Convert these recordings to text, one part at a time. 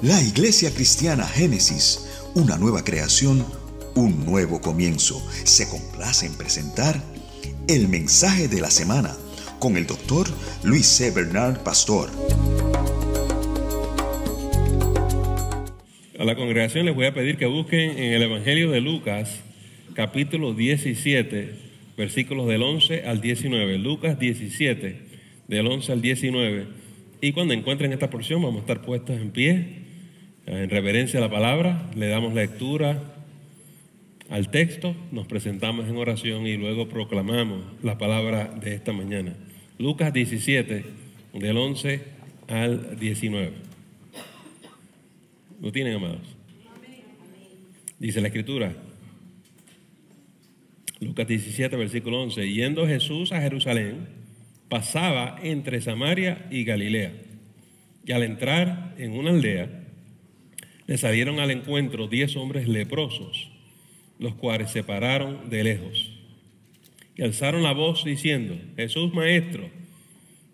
La Iglesia Cristiana Génesis, una nueva creación, un nuevo comienzo, se complace en presentar el mensaje de la semana con el Dr. Luis C. Bernard, pastor. A la congregación les voy a pedir que busquen en el Evangelio de Lucas, capítulo 17, versículos del 11 al 19. Lucas 17, del 11 al 19. Y cuando encuentren esta porción vamos a estar puestos en pie, en reverencia a la palabra, le damos lectura al texto, nos presentamos en oración y luego proclamamos la palabra de esta mañana. Lucas 17, del 11 al 19. ¿Lo tienen, amados? Dice la Escritura, Lucas 17, versículo 11. Yendo Jesús a Jerusalén, pasaba entre Samaria y Galilea. Y al entrar en una aldea, le salieron al encuentro 10 hombres leprosos, los cuales se pararon de lejos y alzaron la voz diciendo: Jesús, Maestro,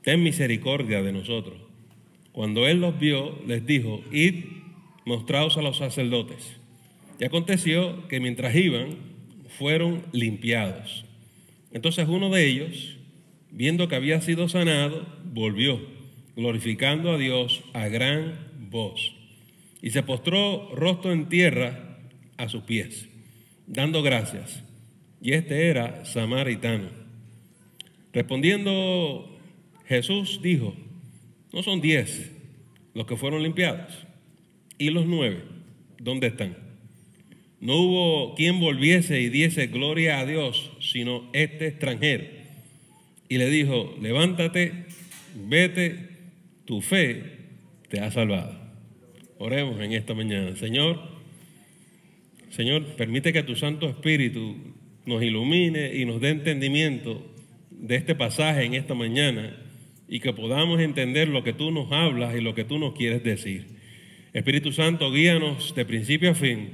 ten misericordia de nosotros. Cuando él los vio, les dijo: Id, mostraos a los sacerdotes. Y aconteció que mientras iban, fueron limpiados. Entonces uno de ellos, viendo que había sido sanado, volvió, glorificando a Dios a gran voz, y se postró rostro en tierra a sus pies, dando gracias. Y este era samaritano. Respondiendo Jesús dijo: ¿no son 10 los que fueron limpiados? ¿Y los 9 dónde están? No hubo quien volviese y diese gloria a Dios, sino este extranjero. Y le dijo: levántate, vete, tu fe te ha salvado. Oremos en esta mañana. Señor, permite que tu Santo Espíritu nos ilumine y nos dé entendimiento de este pasaje en esta mañana y que podamos entender lo que tú nos hablas y lo que tú nos quieres decir. Espíritu Santo, guíanos de principio a fin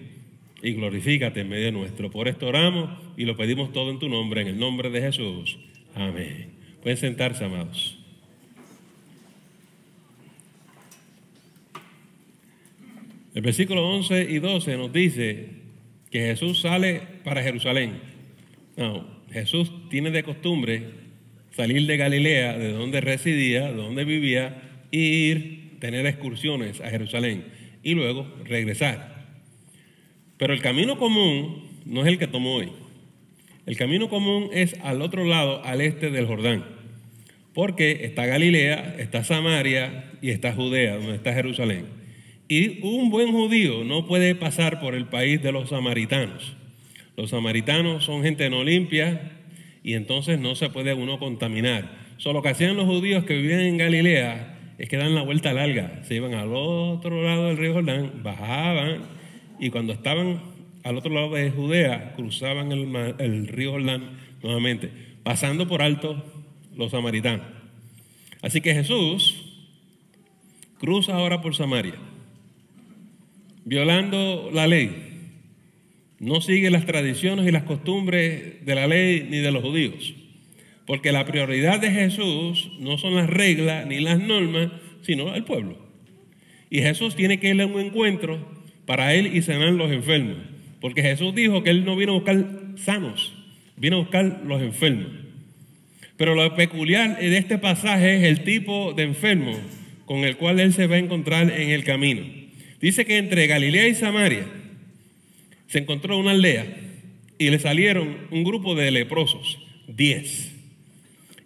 y glorifícate en medio nuestro. Por esto oramos y lo pedimos todo en tu nombre, en el nombre de Jesús. Amén. Pueden sentarse, amados. El versículo 11 y 12 nos dice que Jesús sale para Jerusalén. No, Jesús tiene de costumbre salir de Galilea, de donde residía, de donde vivía, e ir, tener excursiones a Jerusalén y luego regresar. Pero el camino común no es el que tomó hoy. El camino común es al otro lado, al este del Jordán, porque está Galilea, está Samaria y está Judea, donde está Jerusalén. Y un buen judío no puede pasar por el país de los samaritanos. Los samaritanos son gente no limpia y entonces no se puede uno contaminar. Lo que hacían los judíos que vivían en Galilea es que dan la vuelta larga. Se iban al otro lado del río Jordán, bajaban y cuando estaban al otro lado de Judea cruzaban el río Jordán nuevamente, pasando por alto los samaritanos. Así que Jesús cruza ahora por Samaria, violando la ley. No sigue las tradiciones y las costumbres de la ley ni de los judíos, porque la prioridad de Jesús no son las reglas ni las normas, sino el pueblo. Y Jesús tiene que ir a un encuentro para él y sanar los enfermos, porque Jesús dijo que él no vino a buscar sanos, vino a buscar los enfermos. Pero lo peculiar de este pasaje es el tipo de enfermo con el cual él se va a encontrar en el camino. Dice que entre Galilea y Samaria se encontró una aldea y le salieron un grupo de leprosos, 10.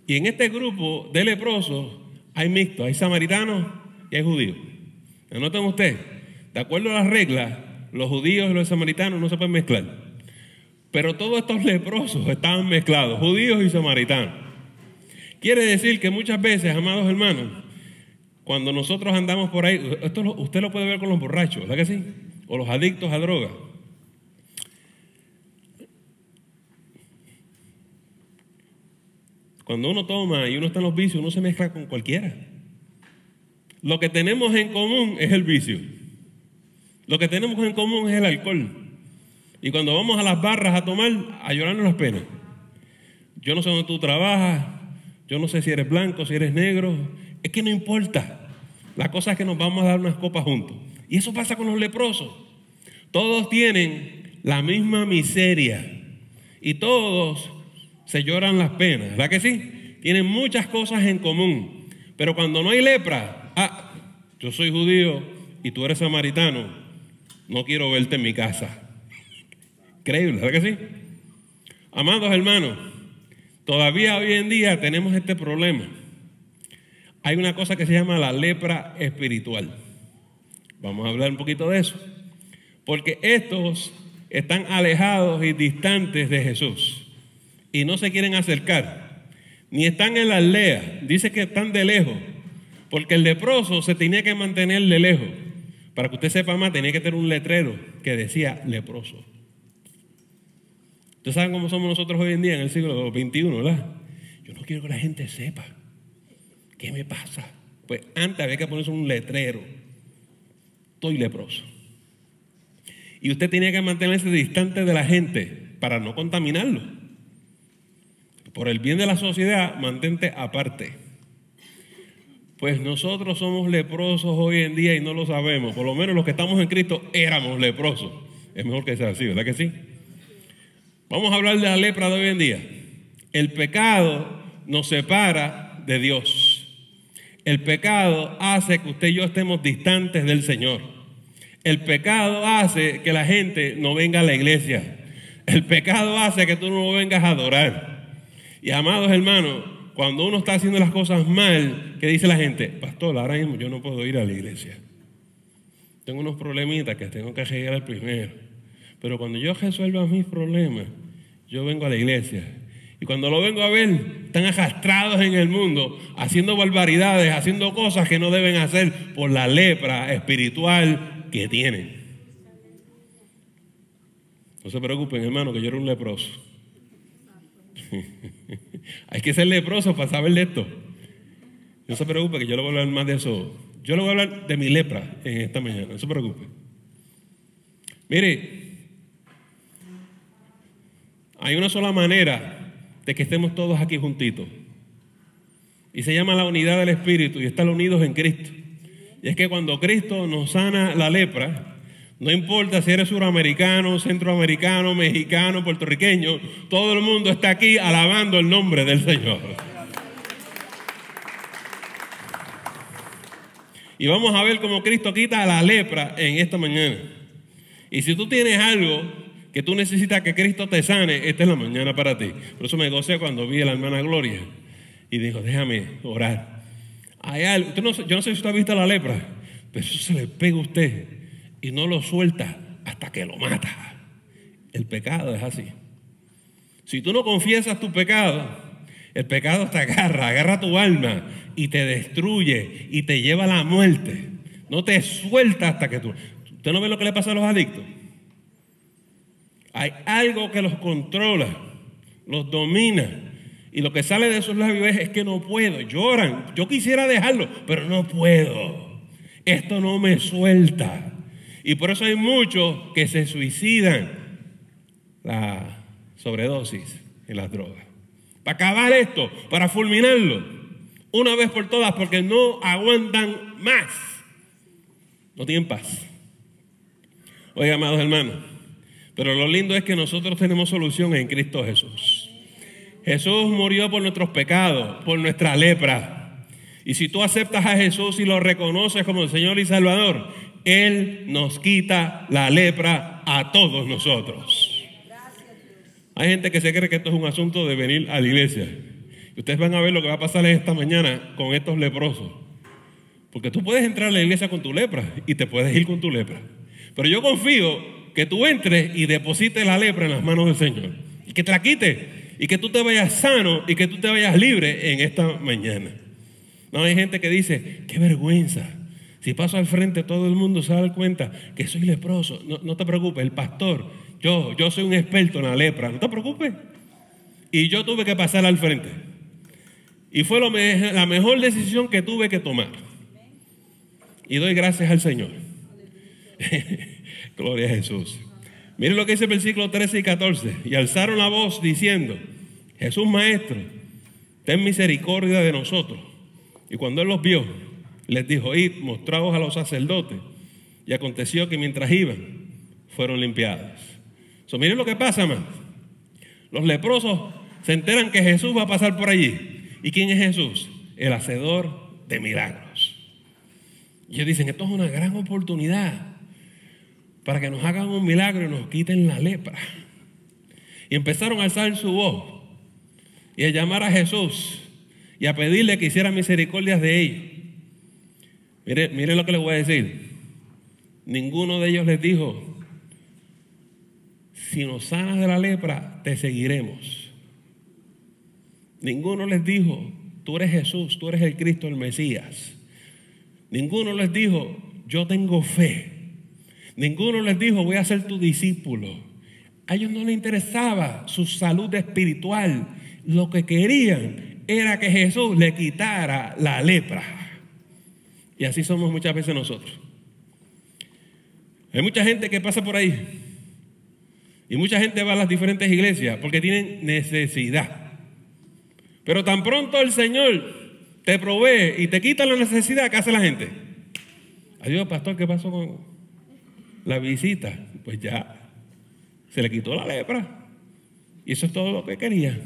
Y en este grupo de leprosos hay mixtos, hay samaritanos y hay judíos. Anoten ustedes, de acuerdo a las reglas, los judíos y los samaritanos no se pueden mezclar. Pero todos estos leprosos estaban mezclados, judíos y samaritanos. Quiere decir que muchas veces, amados hermanos, cuando nosotros andamos por ahí, usted lo puede ver con los borrachos, ¿verdad que sí? O los adictos a droga. Cuando uno toma y uno está en los vicios, uno se mezcla con cualquiera. Lo que tenemos en común es el vicio. Lo que tenemos en común es el alcohol. Y cuando vamos a las barras a tomar, a llorarnos las penas. Yo no sé dónde tú trabajas, yo no sé si eres blanco, si eres negro, es que no importa. La cosa es que nos vamos a dar unas copas juntos. Y eso pasa con los leprosos. Todos tienen la misma miseria y todos se lloran las penas, ¿verdad que sí? Tienen muchas cosas en común, pero cuando no hay lepra, yo soy judío y tú eres samaritano, no quiero verte en mi casa. Increíble, ¿verdad que sí? Amados hermanos, todavía hoy en día tenemos este problema. Hay una cosa que se llama la lepra espiritual. Vamos a hablar un poquito de eso. Porque estos están alejados y distantes de Jesús y no se quieren acercar, ni están en la aldea. Dice que están de lejos, porque el leproso se tenía que mantener de lejos. Para que usted sepa más, tenía que tener un letrero que decía leproso. Ustedes saben cómo somos nosotros hoy en día en el siglo XXI, ¿verdad? Yo no quiero que la gente sepa qué me pasa. Pues antes había que ponerse un letrero: estoy leproso. Y usted tenía que mantenerse distante de la gente para no contaminarlo. Por el bien de la sociedad, mantente aparte. Pues nosotros somos leprosos hoy en día y no lo sabemos. Por lo menos los que estamos en Cristo éramos leprosos. Es mejor que sea así, ¿verdad que sí? Vamos a hablar de la lepra de hoy en día. El pecado nos separa de Dios. El pecado hace que usted y yo estemos distantes del Señor. El pecado hace que la gente no venga a la iglesia. El pecado hace que tú no vengas a adorar. Y amados hermanos, cuando uno está haciendo las cosas mal, ¿qué dice la gente? Pastor, ahora mismo yo no puedo ir a la iglesia. Tengo unos problemitas que tengo que arreglar primero. Pero cuando yo resuelva mis problemas, yo vengo a la iglesia. Y cuando lo vengo a ver, están arrastrados en el mundo, haciendo barbaridades, haciendo cosas que no deben hacer por la lepra espiritual que tienen. No se preocupen, hermano, que yo era un leproso. Hay que ser leproso para saber de esto. No se preocupe, que yo le voy a hablar más de eso. Yo le voy a hablar de mi lepra en esta mañana. No se preocupe. Mire, hay una sola manera de que estemos todos aquí juntitos, y se llama la unidad del Espíritu, y estar unidos en Cristo. Y es que cuando Cristo nos sana la lepra, no importa si eres suramericano, centroamericano, mexicano, puertorriqueño, todo el mundo está aquí alabando el nombre del Señor. Y vamos a ver cómo Cristo quita la lepra en esta mañana. Y si tú tienes algo que tú necesitas que Cristo te sane, esta es la mañana para ti. Por eso me gocé cuando vi a la hermana Gloria y dijo, déjame orar. Hay algo, yo no sé si usted ha visto la lepra, pero eso se le pega a usted y no lo suelta hasta que lo mata. El pecado es así. Si tú no confiesas tu pecado, el pecado te agarra tu alma y te destruye y te lleva a la muerte. No te suelta hasta que tú... ¿Usted no ve lo que le pasa a los adictos? Hay algo que los controla, los domina. Y lo que sale de esos labios es que no puedo. Lloran. Yo quisiera dejarlo, pero no puedo. Esto no me suelta. Y por eso hay muchos que se suicidan. La sobredosis en las drogas. Para acabar esto, para fulminarlo. Una vez por todas, porque no aguantan más. No tienen paz. Oiga, amados hermanos, pero lo lindo es que nosotros tenemos solución en Cristo Jesús. Jesús murió por nuestros pecados, por nuestra lepra. Y si tú aceptas a Jesús y lo reconoces como el Señor y Salvador, Él nos quita la lepra a todos nosotros. Hay gente que se cree que esto es un asunto de venir a la iglesia. Y ustedes van a ver lo que va a pasar esta mañana con estos leprosos. Porque tú puedes entrar a la iglesia con tu lepra y te puedes ir con tu lepra. Pero yo confío que tú entres y deposites la lepra en las manos del Señor. Y que te la quite. Y que tú te vayas sano y que tú te vayas libre en esta mañana. No, hay gente que dice, qué vergüenza. Si paso al frente todo el mundo se va a dar cuenta que soy leproso. No te preocupes, el pastor, yo soy un experto en la lepra. No te preocupes. Y yo tuve que pasar al frente. Y fue la mejor decisión que tuve que tomar. Y doy gracias al Señor. Gloria a Jesús. Miren lo que dice el versículo 13 y 14. Y alzaron la voz diciendo, Jesús Maestro, ten misericordia de nosotros. Y cuando Él los vio, les dijo: id, mostraos a los sacerdotes. Y aconteció que mientras iban, fueron limpiados. Miren lo que pasa, hermano. Los leprosos se enteran que Jesús va a pasar por allí. ¿Y quién es Jesús? El hacedor de milagros. Y ellos dicen: esto es una gran oportunidad para que nos hagan un milagro y nos quiten la lepra. Y empezaron a alzar su voz y a llamar a Jesús y a pedirle que hiciera misericordia de ellos. Mire lo que les voy a decir. Ninguno de ellos les dijo: si nos sanas de la lepra, te seguiremos. Ninguno les dijo: tú eres Jesús, tú eres el Cristo, el Mesías. Ninguno les dijo: yo tengo fe. Ninguno les dijo: voy a ser tu discípulo. A ellos no les interesaba su salud espiritual. Lo que querían era que Jesús le quitara la lepra. Y así somos muchas veces nosotros. Hay mucha gente que pasa por ahí. Y mucha gente va a las diferentes iglesias porque tienen necesidad. Pero tan pronto el Señor te provee y te quita la necesidad, ¿qué hace la gente? Adiós, pastor, ¿qué pasó con la visita? Pues ya se le quitó la lepra. Y eso es todo lo que quería.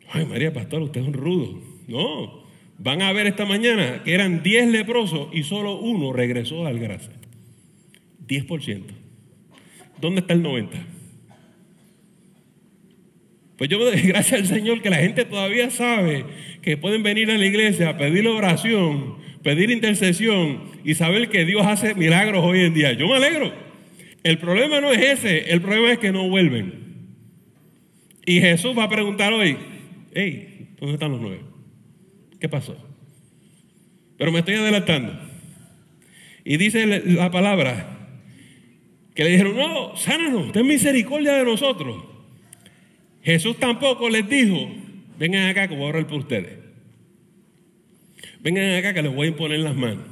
Ay, María, pastor, usted es un rudo. No, van a ver esta mañana que eran 10 leprosos y solo uno regresó al gracia. 10%. ¿Dónde está el 90%? Pues yo me doy gracias al Señor que la gente todavía sabe que pueden venir a la iglesia a pedir oración, pedir intercesión y saber que Dios hace milagros hoy en día. Yo me alegro. El problema no es ese, el problema es que no vuelven. Y Jesús va a preguntar hoy: hey, ¿dónde están los 9? ¿Qué pasó? Pero me estoy adelantando. Y dice la palabra que le dijeron: no, sánanos, ten misericordia de nosotros. Jesús tampoco les dijo: vengan acá que voy a orar por ustedes. Vengan acá que les voy a imponer las manos.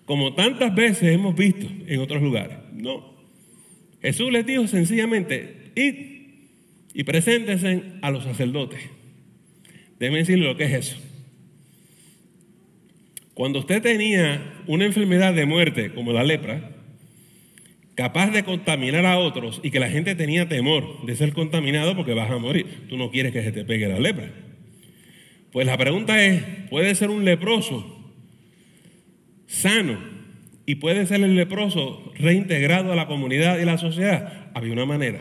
Como tantas veces hemos visto en otros lugares. No. Jesús les dijo sencillamente: id y preséntense a los sacerdotes. Déjenme decirle lo que es eso. Cuando usted tenía una enfermedad de muerte como la lepra, capaz de contaminar a otros y que la gente tenía temor de ser contaminado porque vas a morir. Tú no quieres que se te pegue la lepra. Pues la pregunta es: ¿puede ser un leproso sano y puede ser el leproso reintegrado a la comunidad y la sociedad? Había una manera.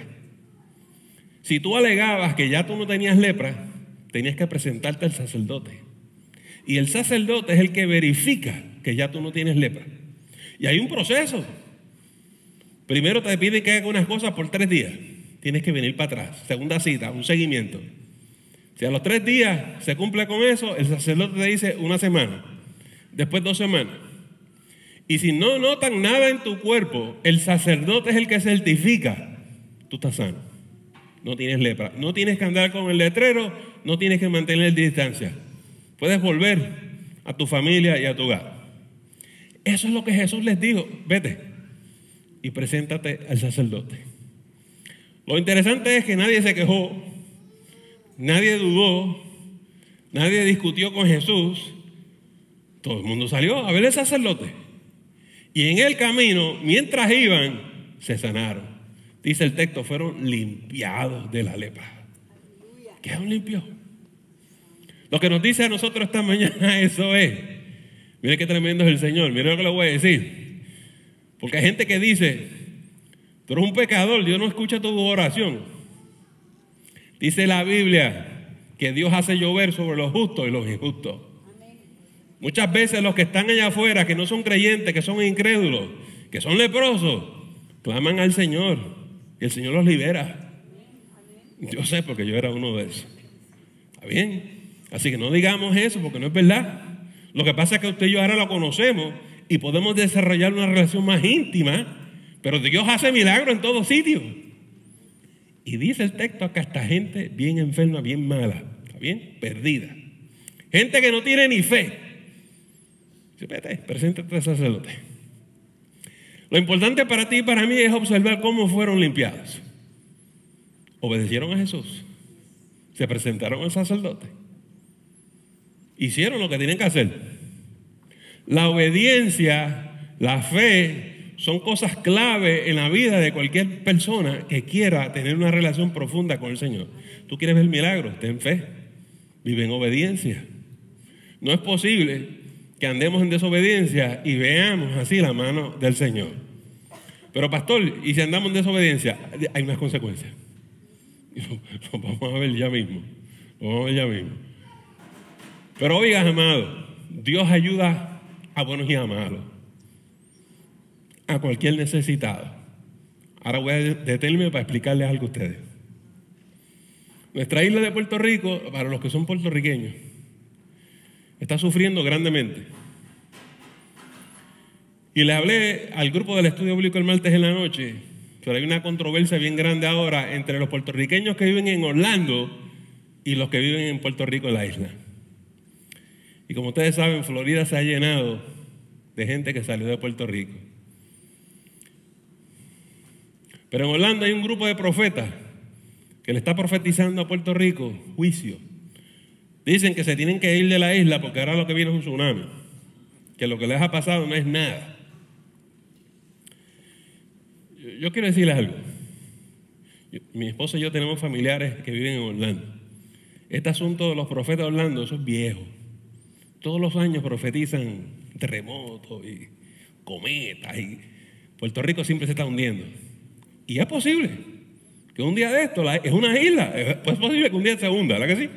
Si tú alegabas que ya tú no tenías lepra, tenías que presentarte al sacerdote. Y el sacerdote es el que verifica que ya tú no tienes lepra. Y hay un proceso. Primero te piden que hagas unas cosas por 3 días. Tienes que venir para atrás. Segunda cita, un seguimiento. Si a los 3 días se cumple con eso, el sacerdote te dice 1 semana. Después 2 semanas. Y si no notan nada en tu cuerpo, el sacerdote es el que certifica: tú estás sano, no tienes lepra. No tienes que andar con el letrero, no tienes que mantener distancia. Puedes volver a tu familia y a tu hogar. Eso es lo que Jesús les dijo: vete y preséntate al sacerdote. Lo interesante es que nadie se quejó, nadie dudó, nadie discutió con Jesús. Todo el mundo salió a ver al sacerdote. Y en el camino, mientras iban, se sanaron. Dice el texto: fueron limpiados de la lepra. Quedaron limpios. Lo que nos dice a nosotros esta mañana, eso es. Mire qué tremendo es el Señor. Mire lo que le voy a decir. Porque hay gente que dice: tú eres un pecador, Dios no escucha tu oración. Dice la Biblia que Dios hace llover sobre los justos y los injustos. Muchas veces los que están allá afuera, que no son creyentes, que son incrédulos, que son leprosos, claman al Señor y el Señor los libera. Yo sé, porque yo era uno de esos. ¿Está bien? Así que no digamos eso, porque no es verdad. Lo que pasa es que usted y yo ahora lo conocemos y podemos desarrollar una relación más íntima, pero Dios hace milagros en todos sitios. Y dice el texto que hasta gente bien enferma, bien mala, ¿está bien? Perdida. Gente que no tiene ni fe. Vete, preséntate al sacerdote. Lo importante para ti y para mí es observar cómo fueron limpiados. Obedecieron a Jesús. Se presentaron al sacerdote. hicieron lo que tenían que hacer. La obediencia, la fe, son cosas clave en la vida de cualquier persona que quiera tener una relación profunda con el Señor. Tú quieres ver milagros, ten fe, vive en obediencia. No es posible que andemos en desobediencia y veamos así la mano del Señor. Pero pastor, ¿y si andamos en desobediencia? Hay unas consecuencias. Lo vamos a ver ya mismo. Pero oigan, amado, Dios ayuda a buenos y a malos, a cualquier necesitado. Ahora voy a detenerme para explicarles algo a ustedes. Nuestra isla de Puerto Rico, para los que son puertorriqueños, está sufriendo grandemente. Y le hablé al grupo del estudio bíblico el martes en la noche, pero hay una controversia bien grande ahora entre los puertorriqueños que viven en Orlando y los que viven en Puerto Rico, en la isla. Y como ustedes saben, Florida se ha llenado de gente que salió de Puerto Rico. Pero en Orlando hay un grupo de profetas que le está profetizando a Puerto Rico juicio. Dicen que se tienen que ir de la isla porque ahora lo que viene es un tsunami, que lo que les ha pasado no es nada. Yo quiero decirles algo. Mi esposa y yo tenemos familiares que viven en Orlando. Este asunto de los profetas de Orlando, eso es viejo. Todos los años profetizan terremotos y cometas y Puerto Rico siempre se está hundiendo. Y es posible que un día de esto, es una isla, es posible que un día se hunda, ¿verdad que sí?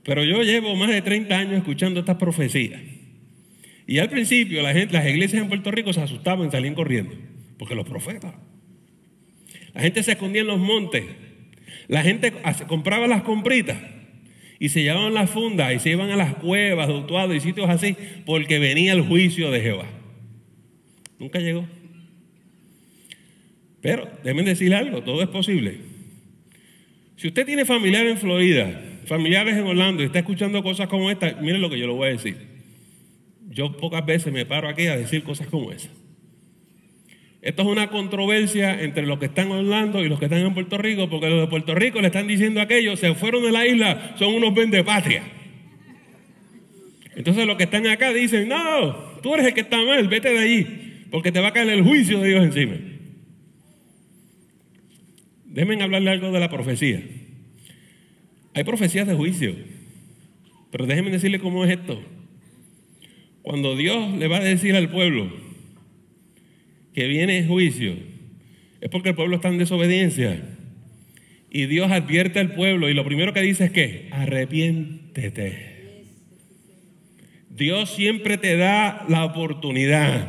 Pero yo llevo más de 30 años escuchando estas profecías. Y al principio las iglesias en Puerto Rico se asustaban y salían corriendo, porque los profetas. La gente se escondía en los montes. La gente compraba las compritas y se llevaban las fundas y se iban a las cuevas de Utuado y sitios así, porque venía el juicio de Jehová. Nunca llegó. Pero déjenme decirle algo, todo es posible. Si usted tiene familiares en Florida, familiares en Orlando y está escuchando cosas como esta, miren lo que yo le voy a decir. Yo pocas veces me paro aquí a decir cosas como esas. Esto es una controversia entre los que están en Orlando y los que están en Puerto Rico, porque los de Puerto Rico le están diciendo a aquellos, se fueron de la isla, son unos vendepatria. Entonces los que están acá dicen, no, tú eres el que está mal, vete de allí, porque te va a caer el juicio de Dios encima. Déjenme hablarle algo de la profecía. Hay profecías de juicio, pero déjenme decirle cómo es esto. Cuando Dios le va a decir al pueblo que viene juicio, es porque el pueblo está en desobediencia. Y Dios advierte al pueblo y lo primero que dice es que arrepiéntete. Dios siempre te da la oportunidad.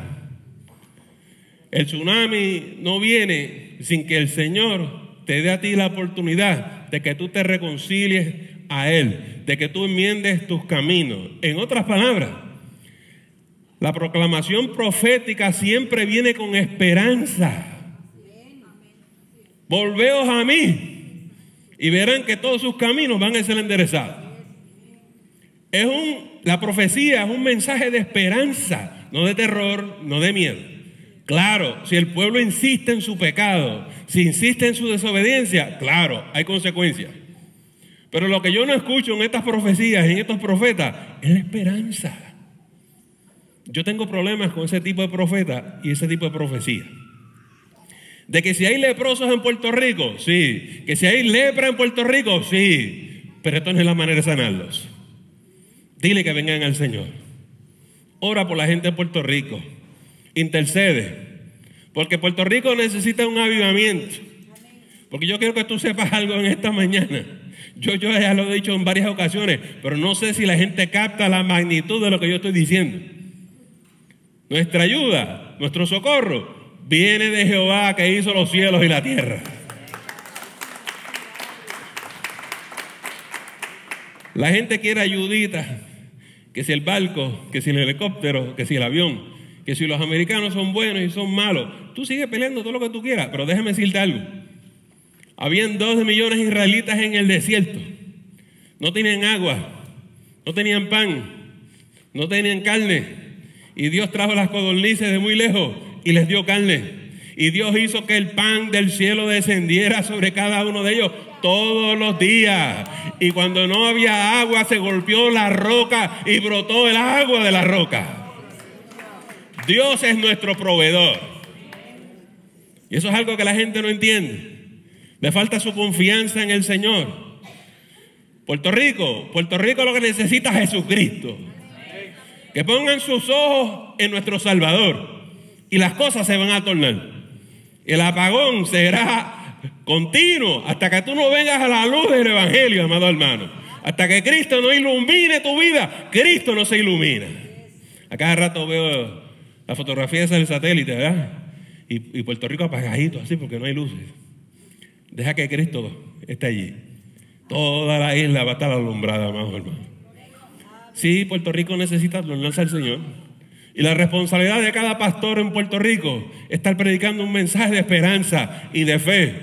El tsunami no viene sin que el Señor te dé a ti la oportunidad de que tú te reconcilies a Él, de que tú enmiendes tus caminos. En otras palabras, la proclamación profética siempre viene con esperanza. Volveos a mí y verán que todos sus caminos van a ser enderezados. La profecía es un mensaje de esperanza, no de terror, no de miedo. Claro, si el pueblo insiste en su pecado, si insiste en su desobediencia, claro, hay consecuencias. Pero lo que yo no escucho en estas profecías, en estos profetas, es la esperanza. Yo tengo problemas con ese tipo de profeta y ese tipo de profecía. De que si hay leprosos en Puerto Rico, sí. Que si hay lepra en Puerto Rico, sí. Pero esto no es la manera de sanarlos. Dile que vengan al Señor. Ora por la gente de Puerto Rico. Intercede. Porque Puerto Rico necesita un avivamiento. Porque yo quiero que tú sepas algo en esta mañana. Yo ya lo he dicho en varias ocasiones, pero no sé si la gente capta la magnitud de lo que yo estoy diciendo. Nuestra ayuda, nuestro socorro, viene de Jehová que hizo los cielos y la tierra. La gente quiere ayudita, que si el barco, que si el helicóptero, que si el avión, que si los americanos son buenos y son malos. Tú sigues peleando todo lo que tú quieras, pero déjame decirte algo. Habían 2 millones de israelitas en el desierto. No tenían agua, no tenían pan, no tenían carne. Y Dios trajo las codornices de muy lejos y les dio carne. Y Dios hizo que el pan del cielo descendiera sobre cada uno de ellos todos los días. Y cuando no había agua, se golpeó la roca y brotó el agua de la roca. Dios es nuestro proveedor. Y eso es algo que la gente no entiende. Le falta su confianza en el Señor. Puerto Rico lo que necesita es Jesucristo. Que pongan sus ojos en nuestro Salvador y las cosas se van a tornar. El apagón será continuo hasta que tú no vengas a la luz del Evangelio, amado hermano. Hasta que Cristo no ilumine tu vida, Cristo no se ilumina. A cada rato veo la fotografía esa del satélite, ¿verdad? Y Puerto Rico apagadito así porque no hay luces. Deja que Cristo esté allí. Toda la isla va a estar alumbrada, amado hermano. Sí, Puerto Rico necesita tornarse al Señor. Y la responsabilidad de cada pastor en Puerto Rico es estar predicando un mensaje de esperanza y de fe.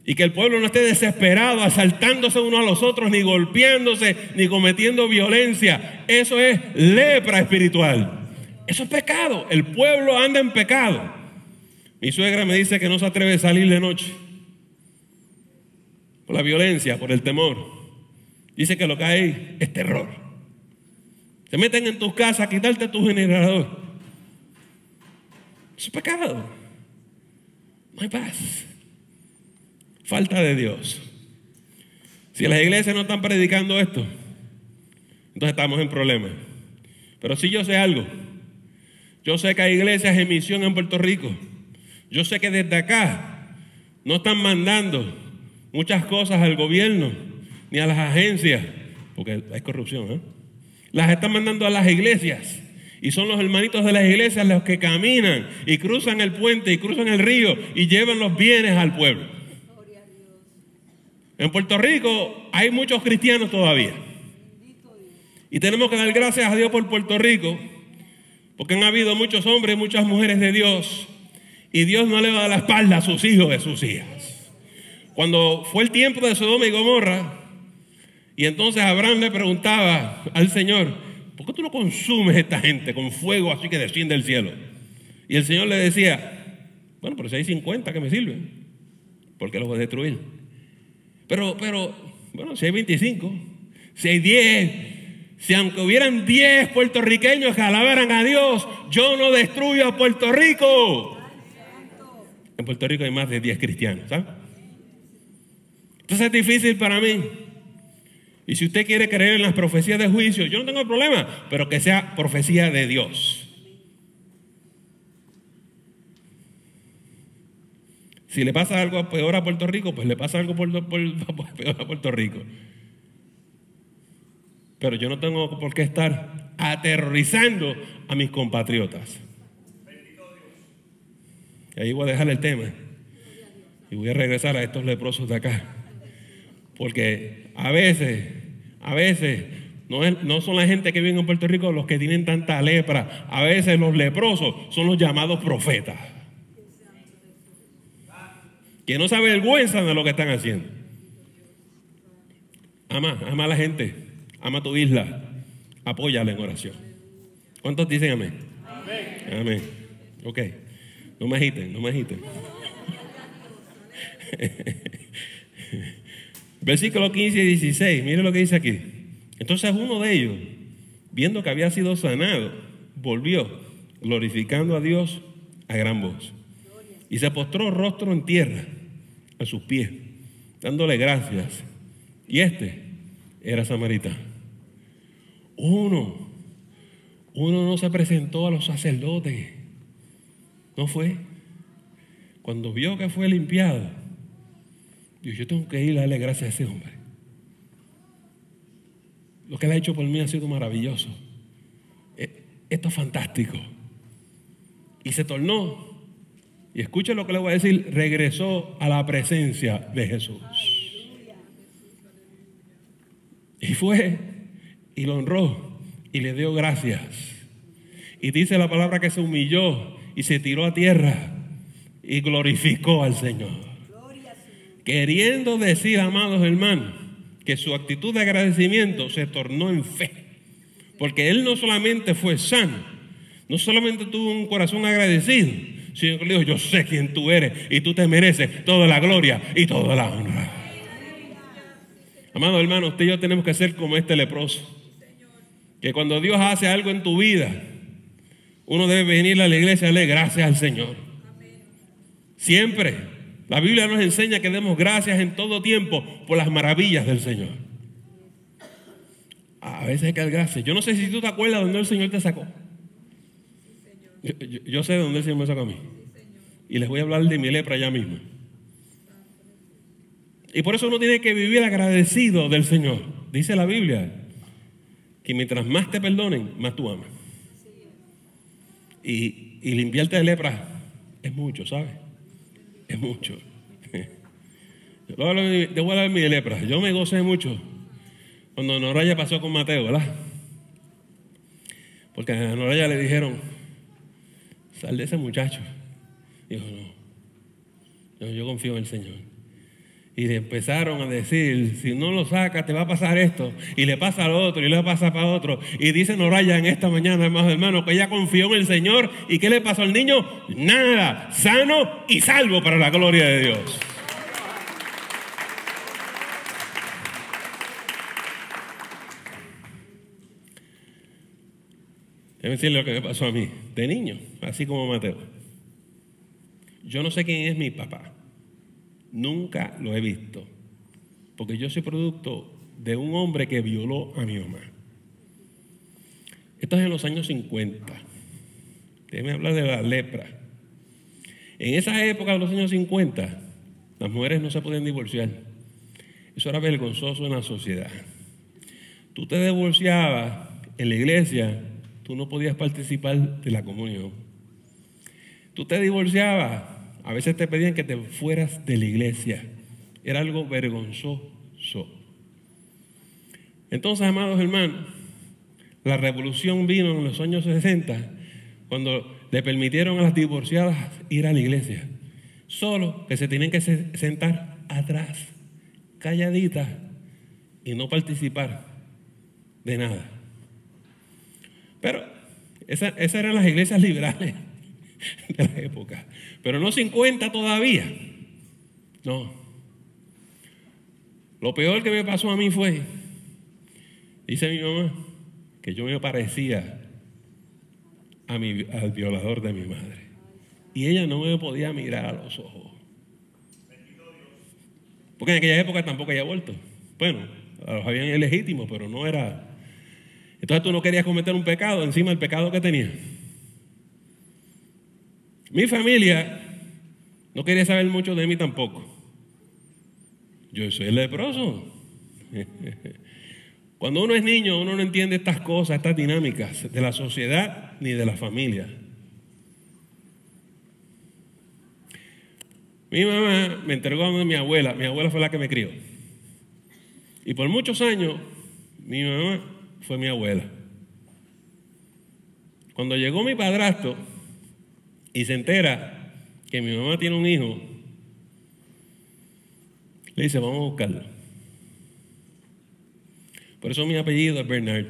Y que el pueblo no esté desesperado, asaltándose uno a los otros, ni golpeándose, ni cometiendo violencia. Eso es lepra espiritual. Eso es pecado. El pueblo anda en pecado. Mi suegra me dice que no se atreve a salir de noche por la violencia, por el temor. Dice que lo que hay es terror. Se meten en tus casas a quitarte tu generador. Eso es pecado. No hay paz. Falta de Dios. Si las iglesias no están predicando esto, entonces estamos en problemas. Pero sí yo sé algo. Yo sé que hay iglesias en misión en Puerto Rico. Yo sé que desde acá no están mandando muchas cosas al gobierno ni a las agencias, porque hay corrupción, ¿eh? Las están mandando a las iglesias. Y son los hermanitos de las iglesias los que caminan y cruzan el puente y cruzan el río y llevan los bienes al pueblo. En Puerto Rico hay muchos cristianos todavía. Y tenemos que dar gracias a Dios por Puerto Rico, porque han habido muchos hombres y muchas mujeres de Dios. Y Dios no le va a dar la espalda a sus hijos y a sus hijas. Cuando fue el tiempo de Sodoma y Gomorra, y entonces Abraham le preguntaba al Señor, ¿por qué tú no consumes a esta gente con fuego así que desciende del cielo? Y el Señor le decía, bueno, pero si hay 50 que me sirven, ¿por qué los voy a destruir? Pero, bueno, si hay 25, si hay 10, si aunque hubieran 10 puertorriqueños que alabaran a Dios, yo no destruyo a Puerto Rico. En Puerto Rico hay más de 10 cristianos, ¿sabes? Entonces es difícil para mí. Y si usted quiere creer en las profecías de juicio, yo no tengo problema, pero que sea profecía de Dios. Si le pasa algo peor a Puerto Rico, pues le pasa algo peor a Puerto Rico. Pero yo no tengo por qué estar aterrorizando a mis compatriotas. Y ahí voy a dejar el tema y voy a regresar a estos leprosos de acá. Porque a veces no son la gente que vive en Puerto Rico los que tienen tanta lepra. A veces los leprosos son los llamados profetas, que no se avergüenzan de lo que están haciendo. Ama a la gente, ama tu isla, apóyala en oración. ¿Cuántos dicen amén? Amén. Amén. Ok, no me agiten. Versículos 15 y 16, mire lo que dice aquí. Entonces uno de ellos, viendo que había sido sanado, volvió, glorificando a Dios a gran voz. Y se postró rostro en tierra a sus pies, dándole gracias. Y era samaritano. Uno no se presentó a los sacerdotes. No fue. Cuando vio que fue limpiado, dijo, yo tengo que ir a darle gracias a ese hombre. Lo que él ha hecho por mí ha sido maravilloso. Esto es fantástico. Y se tornó, y escuchen lo que le voy a decir, regresó a la presencia de Jesús. Y fue, y lo honró, y le dio gracias. Y dice la palabra que se humilló, y se tiró a tierra, y glorificó al Señor. Queriendo decir, amados hermanos, que su actitud de agradecimiento se tornó en fe. Porque él no solamente fue sano, no solamente tuvo un corazón agradecido, sino que le dijo: yo sé quién tú eres y tú te mereces toda la gloria y toda la honra. Amado hermano, usted y yo tenemos que ser como este leproso, que cuando Dios hace algo en tu vida, uno debe venir a la iglesia y darle gracias al Señor. Siempre. La Biblia nos enseña que demos gracias en todo tiempo por las maravillas del Señor. A veces hay que dar gracias. Yo no sé si tú te acuerdas de dónde el Señor te sacó. Yo sé de dónde el Señor me sacó a mí. Y les voy a hablar de mi lepra ya mismo. Y por eso uno tiene que vivir agradecido del Señor. Dice la Biblia que mientras más te perdonen, más tú amas. Y limpiarte de lepra es mucho, ¿sabes? Es mucho. Te voy a hablar de mi lepra. Yo me gocé mucho cuando Noraya pasó con Mateo, ¿verdad? Porque a Noraya le dijeron: sal de ese muchacho. Dijo: no, yo confío en el Señor. Y le empezaron a decir: si no lo sacas te va a pasar esto, y le pasa al otro, y le pasa para otro. Y dice Noraya en esta mañana, hermano, que ella confió en el Señor. ¿Y qué le pasó al niño? Nada, sano y salvo para la gloria de Dios. Déjame decirle lo que me pasó a mí, de niño, así como Mateo. Yo no sé quién es mi papá. Nunca lo he visto, porque yo soy producto de un hombre que violó a mi mamá. Esto es en los años 50. Déjeme hablar de la lepra. En esa época de los años 50, las mujeres no se podían divorciar. Eso era vergonzoso en la sociedad. Tú te divorciabas en la iglesia, tú no podías participar de la comunión. Tú te divorciabas, a veces te pedían que te fueras de la iglesia. Era algo vergonzoso. Entonces, amados hermanos, la revolución vino en los años 60, cuando le permitieron a las divorciadas ir a la iglesia. Solo que se tenían que sentar atrás, calladitas, y no participar de nada. Pero esas eran las iglesias liberales de la época. Pero no 50 todavía. No. Lo peor que me pasó a mí fue, dice mi mamá, que yo me parecía al violador de mi madre. Y ella no me podía mirar a los ojos. Porque en aquella época tampoco había vuelto. Bueno, los habían ilegítimos, pero no era. Entonces tú no querías cometer un pecado encima del pecado que tenías. Mi familia no quería saber mucho de mí tampoco. Yo soy el leproso. Cuando uno es niño, uno no entiende estas cosas, estas dinámicas de la sociedad ni de la familia. Mi mamá me entregó a mi abuela. Mi abuela fue la que me crió. Y por muchos años, mi mamá fue mi abuela. Cuando llegó mi padrastro y se entera que mi mamá tiene un hijo, le dice: vamos a buscarlo. Por eso mi apellido es Bernard,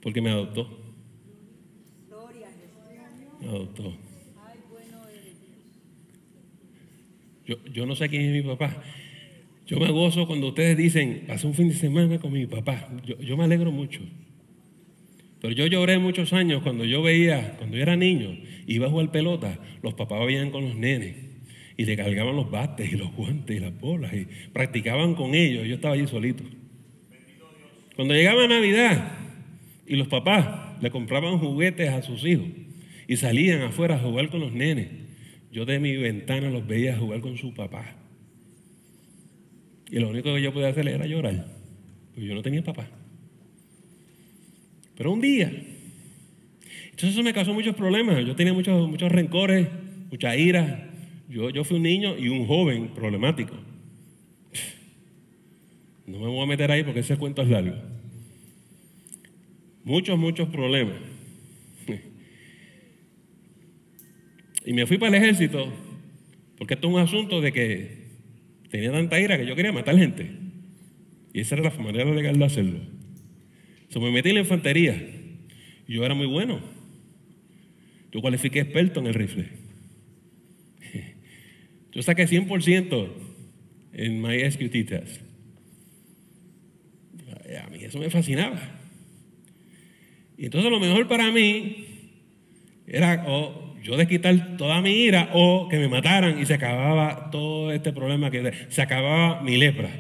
porque me adoptó. Me adoptó. Yo no sé quién es mi papá. Yo me gozo cuando ustedes dicen: pasé un fin de semana con mi papá. Yo me alegro mucho. Pero yo lloré muchos años cuando yo era niño, iba a jugar pelota, los papás venían con los nenes y le cargaban los bates y los guantes y las bolas y practicaban con ellos. Yo estaba allí solito. Cuando llegaba Navidad y los papás le compraban juguetes a sus hijos y salían afuera a jugar con los nenes, yo de mi ventana los veía jugar con su papá. Y lo único que yo podía hacer era llorar, porque yo no tenía papá. Pero un día, entonces eso me causó muchos problemas. Yo tenía muchos rencores, mucha ira. Yo fui un niño y un joven problemático. No me voy a meter ahí porque ese cuento es largo. Muchos problemas. Y me fui para el ejército porque esto es un asunto de que tenía tanta ira que yo quería matar gente. Y esa era la manera legal de hacerlo. Me metí en la infantería y yo era muy bueno. Yo cualifiqué experto en el rifle. Yo saqué 100% en my SQT test. A mí eso me fascinaba. Y entonces lo mejor para mí era o yo desquitar toda mi ira o que me mataran y se acababa todo este problema, que se acababa mi lepra.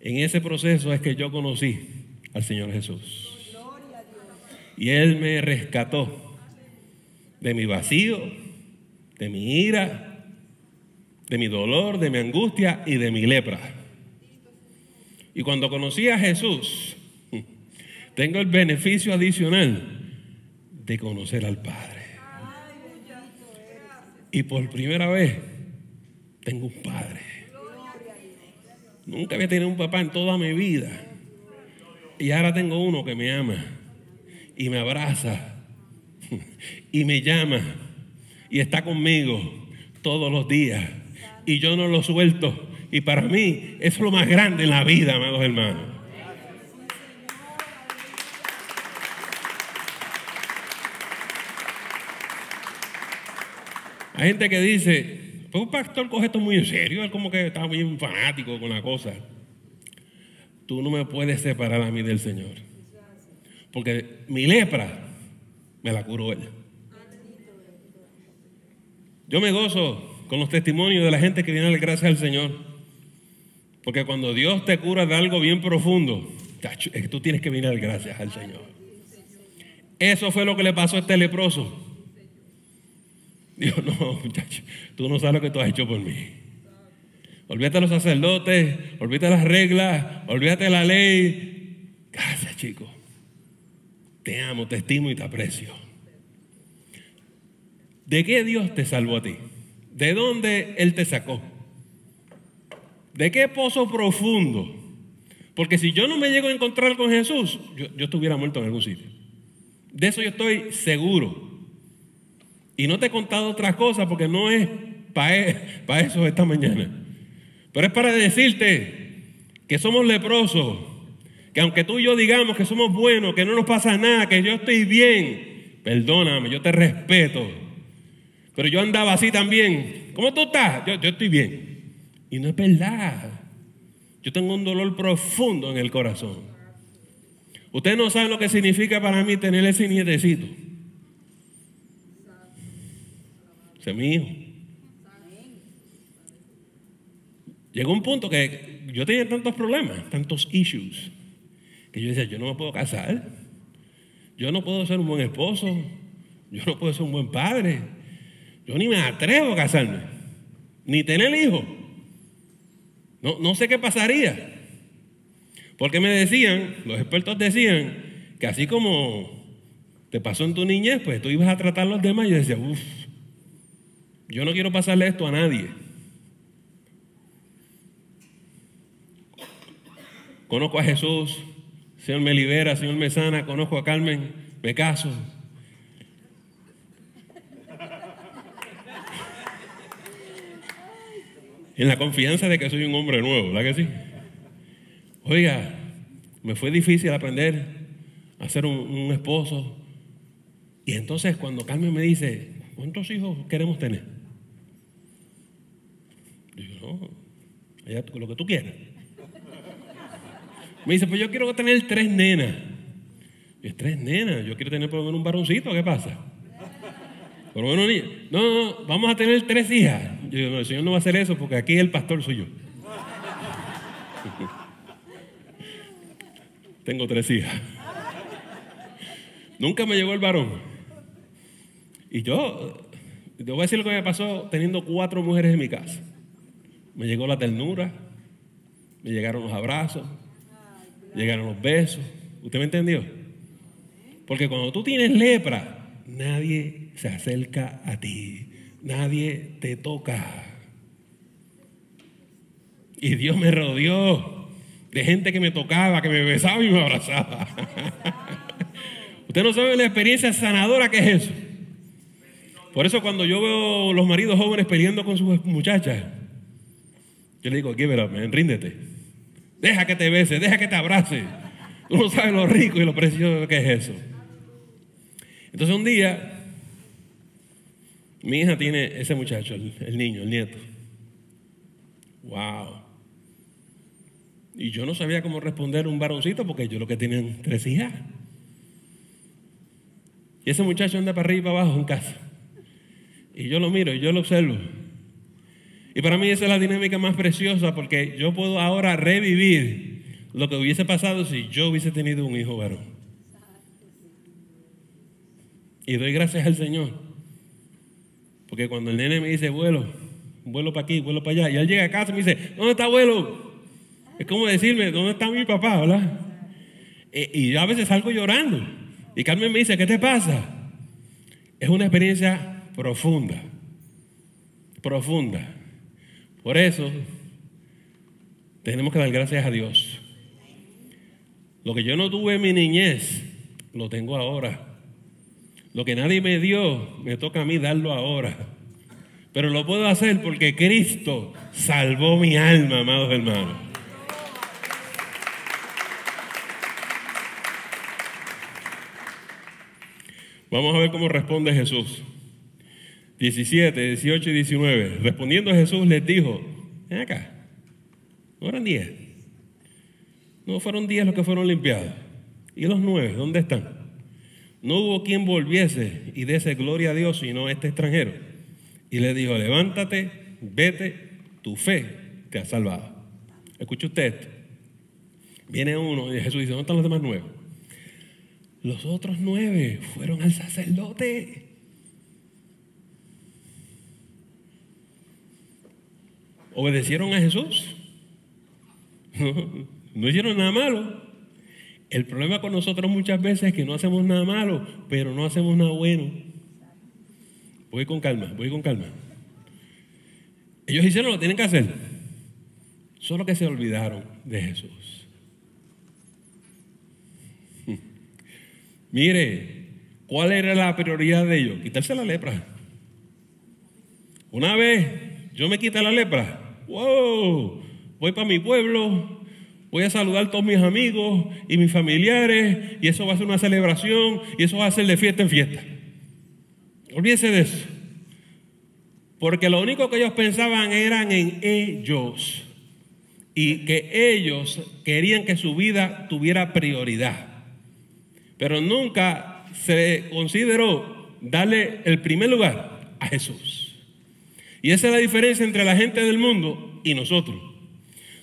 En ese proceso es que yo conocí al Señor Jesús. Y Él me rescató de mi vacío, de mi ira, de mi dolor, de mi angustia y de mi lepra. Y cuando conocí a Jesús, tengo el beneficio adicional de conocer al Padre. Y por primera vez tengo un Padre. Nunca había tenido un papá en toda mi vida. Y ahora tengo uno que me ama y me abraza y me llama y está conmigo todos los días. Y yo no lo suelto. Y para mí eso es lo más grande en la vida, amados hermanos. Hay gente que dice, pues un pastor coge esto muy en serio, él como que está muy fanático con la cosa. Tú no me puedes separar a mí del Señor, porque mi lepra me la curó Él. Yo me gozo con los testimonios de la gente que viene a dar gracias al Señor, porque cuando Dios te cura de algo bien profundo, tú tienes que venir a dar gracias al Señor. Eso fue lo que le pasó a este leproso. Dijo, no, muchacho, tú no sabes lo que tú has hecho por mí. Olvídate de los sacerdotes, olvídate de las reglas, olvídate de la ley. Gracias, chico. Te amo, te estimo y te aprecio. ¿De qué Dios te salvó a ti? ¿De dónde Él te sacó? ¿De qué pozo profundo? Porque si yo no me llego a encontrar con Jesús, yo estuviera muerto en algún sitio. De eso yo estoy seguro. Y no te he contado otras cosas porque no es para eso esta mañana. Pero es para decirte que somos leprosos, que aunque tú y yo digamos que somos buenos, que no nos pasa nada, que yo estoy bien, perdóname, yo te respeto. Pero yo andaba así también. ¿Cómo tú estás? Yo estoy bien. Y no es verdad. Yo tengo un dolor profundo en el corazón. Ustedes no saben lo que significa para mí tener ese nietecito. Ese es mi hijo. Llegó un punto que yo tenía tantos problemas, tantos issues, que yo decía, yo no me puedo casar, yo no puedo ser un buen esposo, yo no puedo ser un buen padre, yo ni me atrevo a casarme, ni tener hijos. No sé qué pasaría. Porque me decían, los expertos decían, que así como te pasó en tu niñez, pues tú ibas a tratar a los demás. Y yo decía, yo no quiero pasarle esto a nadie. Conozco a Jesús, Señor me libera, Señor me sana, conozco a Carmen, me caso. En la confianza de que soy un hombre nuevo, ¿verdad que sí? Oiga, me fue difícil aprender a ser un esposo. Y entonces cuando Carmen me dice, ¿cuántos hijos queremos tener? Digo, no, allá lo que tú quieras. Me dice, pues yo quiero tener 3 nenas. Y es 3 nenas, yo quiero tener por lo menos un varoncito, ¿qué pasa? Por lo menos no, vamos a tener 3 hijas. Yo digo, no, el Señor no va a hacer eso porque aquí el pastor soy yo. Tengo 3 hijas. Nunca me llegó el varón. Y yo voy a decir lo que me pasó teniendo 4 mujeres en mi casa. Me llegó la ternura, me llegaron los abrazos, llegaron los besos. ¿Usted me entendió? Porque cuando tú tienes lepra, nadie se acerca a ti, nadie te toca. Y Dios me rodeó de gente que me tocaba, que me besaba y me abrazaba. Usted no sabe la experiencia sanadora que es eso. Por eso cuando yo veo los maridos jóvenes peleando con sus muchachas, yo le digo, give it up, man, ríndete. Deja que te bese, deja que te abrace. Tú no sabes lo rico y lo precioso que es eso. Entonces un día, mi hija tiene ese muchacho, el niño, el nieto. ¡Wow! Y yo no sabía cómo responder a un varoncito porque yo lo que tenía 3 hijas. Y ese muchacho anda para arriba y para abajo en casa. Y yo lo miro y yo lo observo. Y para mí esa es la dinámica más preciosa porque yo puedo ahora revivir lo que hubiese pasado si yo hubiese tenido un hijo varón. Y doy gracias al Señor. Porque cuando el nene me dice, vuelo para aquí, vuelo para allá. Y él llega a casa y me dice, ¿dónde está abuelo? Es como decirme, ¿dónde está mi papá? ¿Verdad? Y yo a veces salgo llorando. Y Carmen me dice, ¿qué te pasa? Es una experiencia profunda. Profunda. Por eso, tenemos que dar gracias a Dios. Lo que yo no tuve en mi niñez, lo tengo ahora. Lo que nadie me dio, me toca a mí darlo ahora. Pero lo puedo hacer porque Cristo salvó mi alma, amados hermanos. Vamos a ver cómo responde Jesús. 17, 18 y 19. Respondiendo Jesús les dijo, ven acá, no eran 10. No fueron 10 los que fueron limpiados. ¿Y los 9? ¿Dónde están? No hubo quien volviese y diese gloria a Dios sino este extranjero. Y le dijo, levántate, vete, tu fe te ha salvado. Escuche usted esto. Viene uno y Jesús dice, ¿dónde están los demás 9? Los otros 9 fueron al sacerdote. ¿Obedecieron a Jesús? No hicieron nada malo. El problema con nosotros muchas veces es que no hacemos nada malo, pero no hacemos nada bueno. Voy con calma. Ellos hicieron lo que tienen que hacer, solo que se olvidaron de Jesús. Mire, ¿cuál era la prioridad de ellos? Quitarse la lepra. Una vez yo me quité la lepra, ¡wow! Voy para mi pueblo, voy a saludar a todos mis amigos y mis familiares, y eso va a ser una celebración, y eso va a ser de fiesta en fiesta. Olvídese de eso. Porque lo único que ellos pensaban eran en ellos, y que ellos querían que su vida tuviera prioridad. Pero nunca se consideró darle el primer lugar a Jesús. Y esa es la diferencia entre la gente del mundo y nosotros.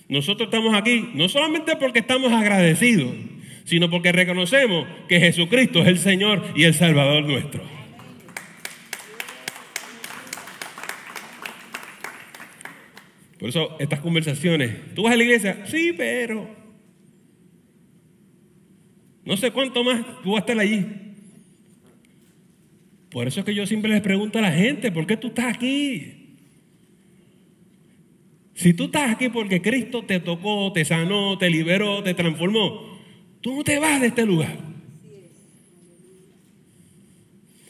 Nosotros estamos aquí no solamente porque estamos agradecidos, sino porque reconocemos que Jesucristo es el Señor y el Salvador nuestro. Por eso estas conversaciones, ¿tú vas a la iglesia? Sí, pero no sé cuánto más tú vas a estar allí. Por eso es que yo siempre les pregunto a la gente, ¿por qué tú estás aquí? Si tú estás aquí porque Cristo te tocó, te sanó, te liberó, te transformó, tú no te vas de este lugar.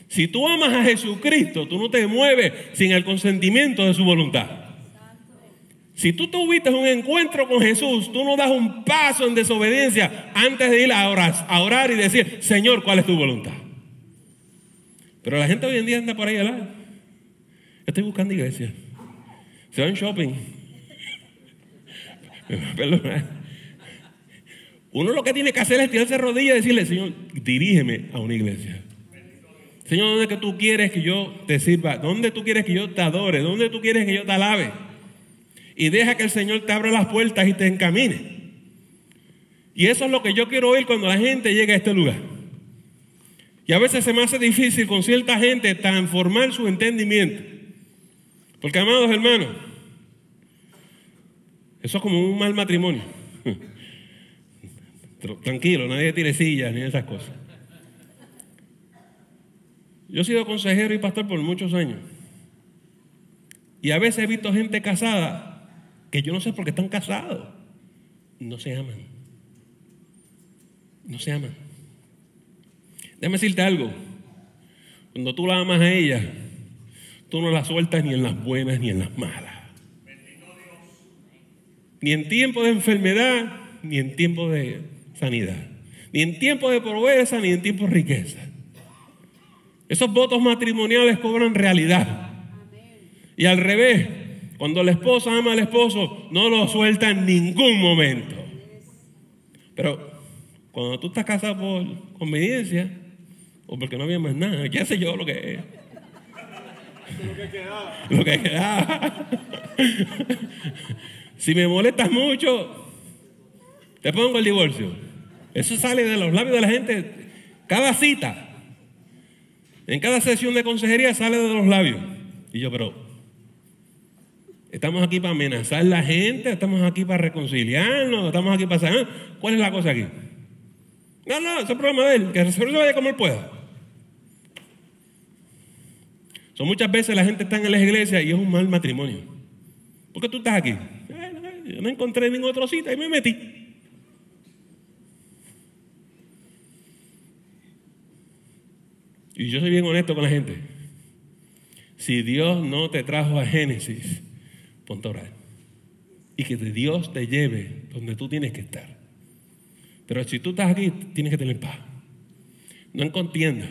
Si tú amas a Jesucristo, tú no te mueves sin el consentimiento de su voluntad. Si tú tuviste un encuentro con Jesús, tú no das un paso en desobediencia antes de ir a orar y decir, Señor, ¿cuál es tu voluntad? Pero la gente hoy en día anda por ahí al lado. Estoy buscando iglesia. Se va en shopping. Perdona. Uno lo que tiene que hacer es tirarse rodillas y decirle, Señor, dirígeme a una iglesia. Señor, ¿dónde que tú quieres que yo te sirva? ¿Dónde tú quieres que yo te adore? ¿Dónde tú quieres que yo te alabe? Y deja que el Señor te abra las puertas y te encamine. Y eso es lo que yo quiero oír cuando la gente llegue a este lugar. Y a veces se me hace difícil con cierta gente transformar su entendimiento. Porque, amados hermanos, eso es como un mal matrimonio. Tranquilo, nadie tire sillas ni esas cosas. Yo he sido consejero y pastor por muchos años. Y a veces he visto gente casada que yo no sé por qué están casados. No se aman. No se aman. Déjame decirte algo. Cuando tú la amas a ella, tú no la sueltas ni en las buenas ni en las malas. Ni en tiempo de enfermedad, ni en tiempo de sanidad. Ni en tiempos de pobreza, ni en tiempos de riqueza. Esos votos matrimoniales cobran realidad. Y al revés, cuando la esposa ama al esposo, no lo suelta en ningún momento. Pero cuando tú estás casado por conveniencia, o porque no había más nada, qué sé yo lo que es. Lo que quedaba. Si me molestas mucho, te pongo el divorcio. Eso sale de los labios de la gente. Cada cita, en cada sesión de consejería sale de los labios. Y yo, pero ¿estamos aquí para amenazar a la gente? ¿Estamos aquí para reconciliarnos? ¿Estamos aquí para sanar? ¿Cuál es la cosa aquí? No, ese es el problema de él, que se vaya como él pueda. Muchas veces la gente está en las iglesias y es un mal matrimonio. ¿Por qué tú estás aquí? Yo no encontré ninguna otra cita y me metí. Y yo soy bien honesto con la gente. Si Dios no te trajo a Génesis, ponte a orar. Y que Dios te lleve donde tú tienes que estar. Pero si tú estás aquí, tienes que tener paz. No en contienda,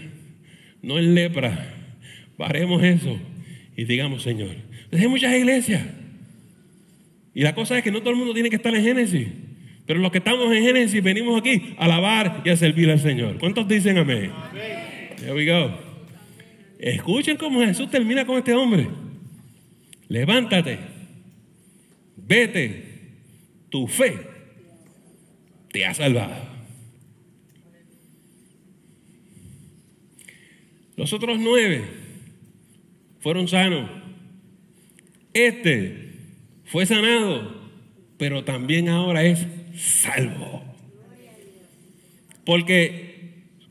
no en lepra. Paremos eso y digamos, Señor. Hay muchas iglesias. Y la cosa es que no todo el mundo tiene que estar en Génesis. Pero los que estamos en Génesis venimos aquí a alabar y a servir al Señor. ¿Cuántos dicen amén? There we go. Escuchen cómo Jesús termina con este hombre. Levántate, vete, tu fe te ha salvado. Los otros 9 fueron sanos. Este fue sanado, pero también ahora es salvo. Porque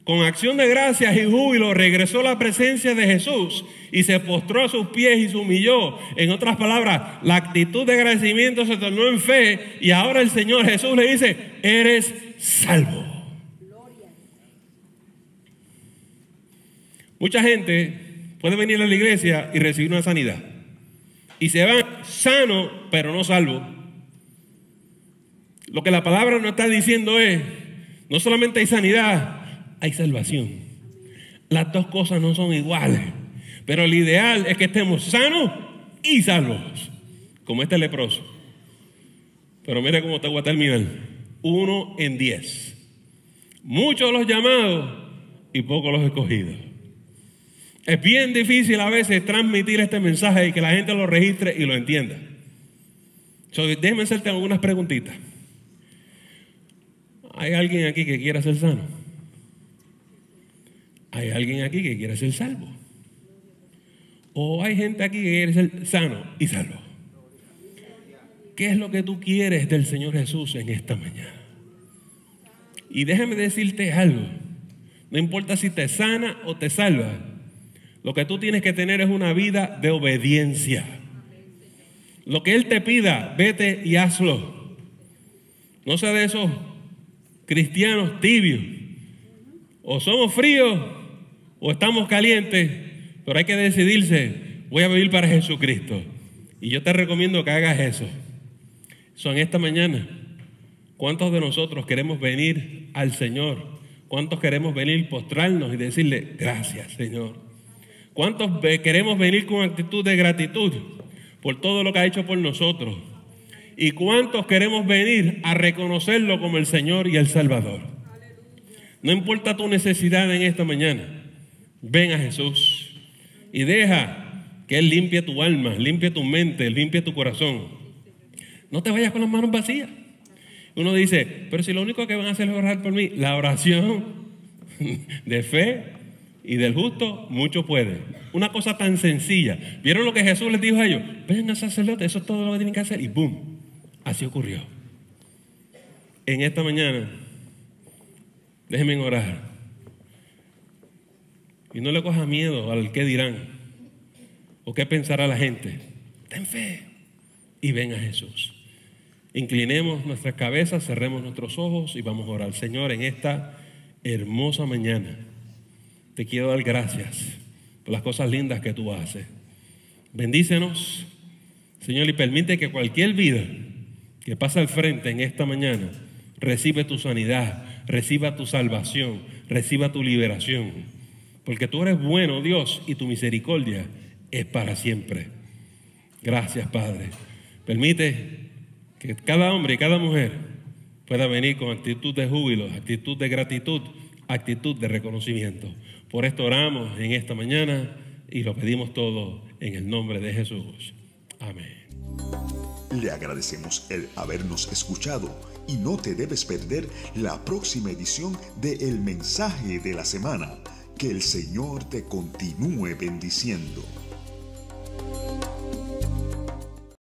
con acción de gracias y júbilo regresó a la presencia de Jesús y se postró a sus pies y se humilló. En otras palabras, la actitud de agradecimiento se tornó en fe y ahora el Señor Jesús le dice, eres salvo. Mucha gente puede venir a la iglesia y recibir una sanidad y se van sano pero no salvo. Lo que la palabra nos está diciendo es, no solamente hay sanidad, hay salvación. Las dos cosas no son iguales, pero el ideal es que estemos sanos y salvos, como este leproso. Pero mira cómo te voy a terminar. 1 en 10. Muchos los llamados y pocos los escogidos. Es bien difícil a veces transmitir este mensaje y que la gente lo registre y lo entienda. Déjenme hacerte algunas preguntitas. ¿Hay alguien aquí que quiera ser sano? ¿Hay alguien aquí que quiera ser salvo? ¿O hay gente aquí que quiere ser sano y salvo? ¿Qué es lo que tú quieres del Señor Jesús en esta mañana? Y déjame decirte algo. No importa si te sana o te salva. Lo que tú tienes que tener es una vida de obediencia. Lo que Él te pida, vete y hazlo. No sea de esos cristianos tibios. O somos fríos o estamos calientes, pero hay que decidirse, voy a vivir para Jesucristo. Y yo te recomiendo que hagas eso. En esta mañana, ¿cuántos de nosotros queremos venir al Señor? ¿Cuántos queremos venir, postrarnos y decirle, gracias, Señor? ¿Cuántos queremos venir con actitud de gratitud por todo lo que ha hecho por nosotros? ¿Y cuántos queremos venir a reconocerlo como el Señor y el Salvador? No importa tu necesidad en esta mañana, ven a Jesús y deja que Él limpie tu alma, limpie tu mente, limpie tu corazón. No te vayas con las manos vacías. Uno dice, pero si lo único que van a hacer es orar por mí, la oración de fe y del justo, mucho puede. Una cosa tan sencilla. ¿Vieron lo que Jesús les dijo a ellos? Vengan sacerdotes, eso es todo lo que tienen que hacer. Y boom, así ocurrió. En esta mañana, déjenme orar. Y no le coja miedo al qué dirán o qué pensará la gente. Ten fe y ven a Jesús. Inclinemos nuestras cabezas, cerremos nuestros ojos y vamos a orar. Señor, en esta hermosa mañana te quiero dar gracias por las cosas lindas que tú haces. Bendícenos, Señor, y permite que cualquier vida que pasa al frente en esta mañana recibe tu sanidad, reciba tu salvación, reciba tu liberación. Porque tú eres bueno, Dios, y tu misericordia es para siempre. Gracias, Padre. Permite que cada hombre y cada mujer pueda venir con actitud de júbilo, actitud de gratitud, actitud de reconocimiento. Por esto oramos en esta mañana y lo pedimos todo en el nombre de Jesús. Amén. Le agradecemos el habernos escuchado y no te debes perder la próxima edición de El Mensaje de la Semana. Que el Señor te continúe bendiciendo.